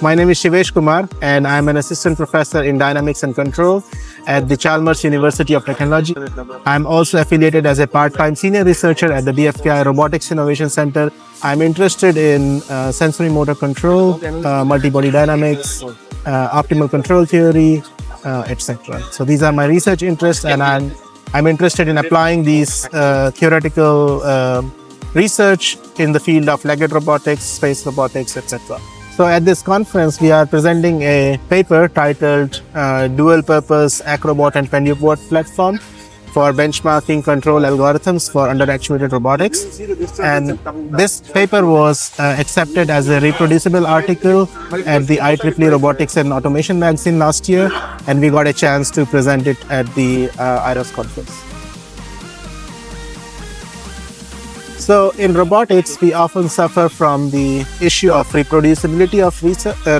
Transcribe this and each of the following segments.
My name is Shivesh Kumar, and I'm an assistant professor in dynamics and control at the Chalmers University of Technology. I'm also affiliated as a part-time senior researcher at the DFKI Robotics Innovation Center. I'm interested in sensory motor control, multi-body dynamics, optimal control theory, etc. So these are my research interests, and I'm interested in applying these theoretical research in the field of legged robotics, space robotics, etc. So at this conference, we are presenting a paper titled Dual Purpose Acrobot and Pendubot Platform for Benchmarking Control Algorithms for Underactuated Robotics. And this paper was accepted as a reproducible article at the IEEE Robotics and Automation magazine last year, and we got a chance to present it at the IROS conference. So in robotics, we often suffer from the issue of reproducibility of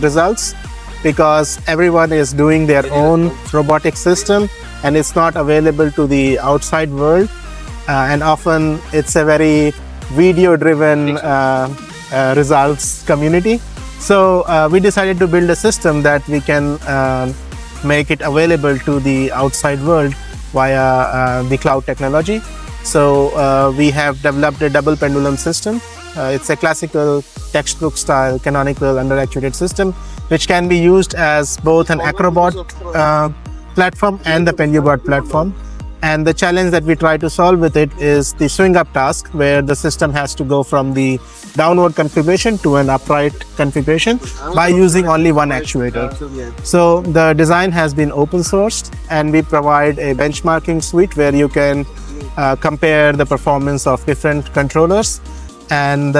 results because everyone is doing their own robotic system and it's not available to the outside world. And often it's a very video-driven results community. So we decided to build a system that we can make it available to the outside world via the cloud technology. So we have developed a double pendulum system. It's a classical textbook style canonical underactuated system, which can be used as both an Acrobot platform and the Pendubot platform. And the challenge that we try to solve with it is the swing up task, where the system has to go from the downward configuration to an upright configuration by using only one actuator. So the design has been open sourced, and we provide a benchmarking suite where you can compare the performance of different controllers, and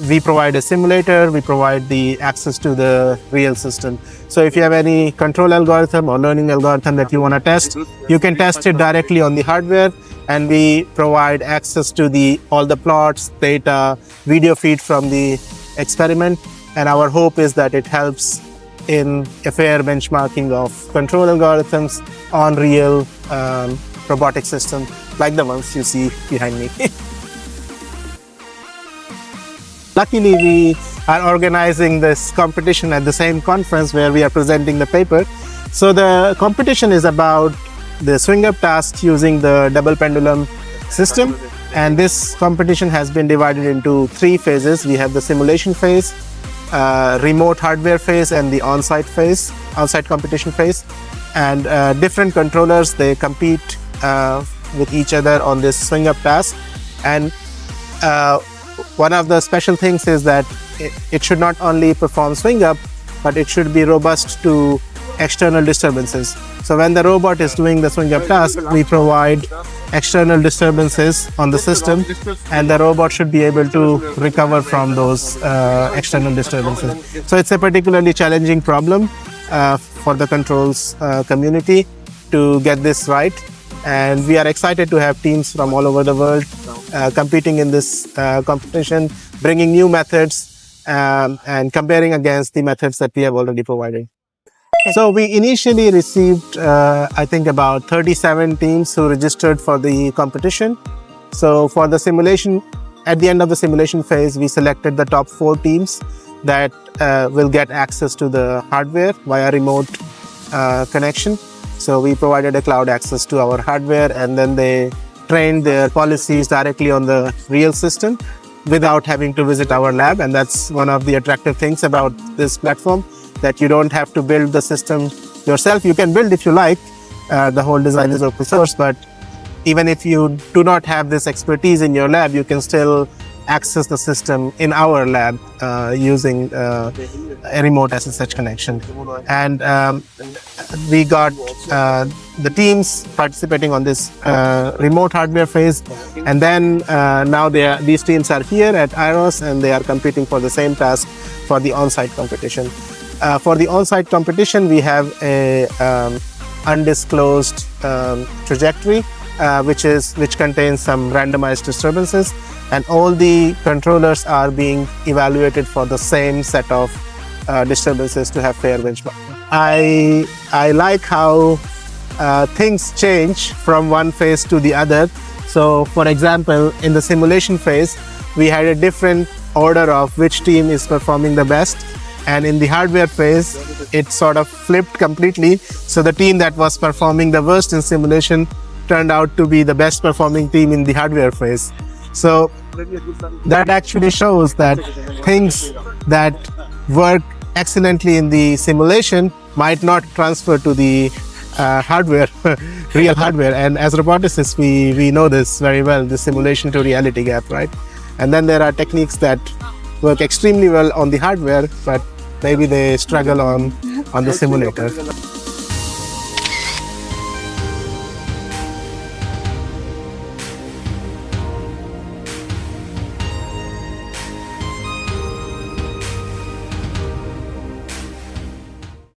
we provide a simulator, we provide the access to the real system. So if you have any control algorithm or learning algorithm that you want to test, you can test it directly on the hardware, and we provide access to all the plots, data, video feed from the experiment. And our hope is that it helps in a fair benchmarking of control algorithms on real robotic system like the ones you see behind me. Luckily, we are organizing this competition at the same conference where we are presenting the paper. So the competition is about the swing up task using the double pendulum system, and this competition has been divided into 3 phases. We have the simulation phase, remote hardware phase, and the on-site phase, on-site competition phase. And different controllers, they compete with each other on this swing up task. And one of the special things is that it should not only perform swing up, but it should be robust to external disturbances. So when the robot is doing the swing up task, we provide external disturbances on the system, and the robot should be able to recover from those external disturbances. So it's a particularly challenging problem for the controls community to get this right. And we are excited to have teams from all over the world competing in this competition, bringing new methods and comparing against the methods that we have already provided. So we initially received, I think, about 37 teams who registered for the competition. So for the simulation, at the end of the simulation phase, we selected the top 4 teams that will get access to the hardware via remote connection. So we provided a cloud access to our hardware, and then they trained their policies directly on the real system without having to visit our lab. And that's one of the attractive things about this platform, that you don't have to build the system yourself. You can build if you like. The whole design is open source, but even if you do not have this expertise in your lab, you can still access the system in our lab using a remote SSH connection. And we got the teams participating on this remote hardware phase, and then now these teams are here at IROS, and they are competing for the same task for the on-site competition. For the on-site competition, we have a undisclosed trajectory which contains some randomized disturbances, and all the controllers are being evaluated for the same set of disturbances to have fair benchmark. I like how things change from one phase to the other. So for example, in the simulation phase, we had a different order of which team is performing the best. and in the hardware phase, it sort of flipped completely. So the team that was performing the worst in simulation turned out to be the best performing team in the hardware phase. So that actually shows that things that work excellently in the simulation might not transfer to the hardware, real hardware. And as roboticists, we know this very well, the simulation to reality gap, right? And then there are techniques that work extremely well on the hardware, but maybe they struggle on the simulator.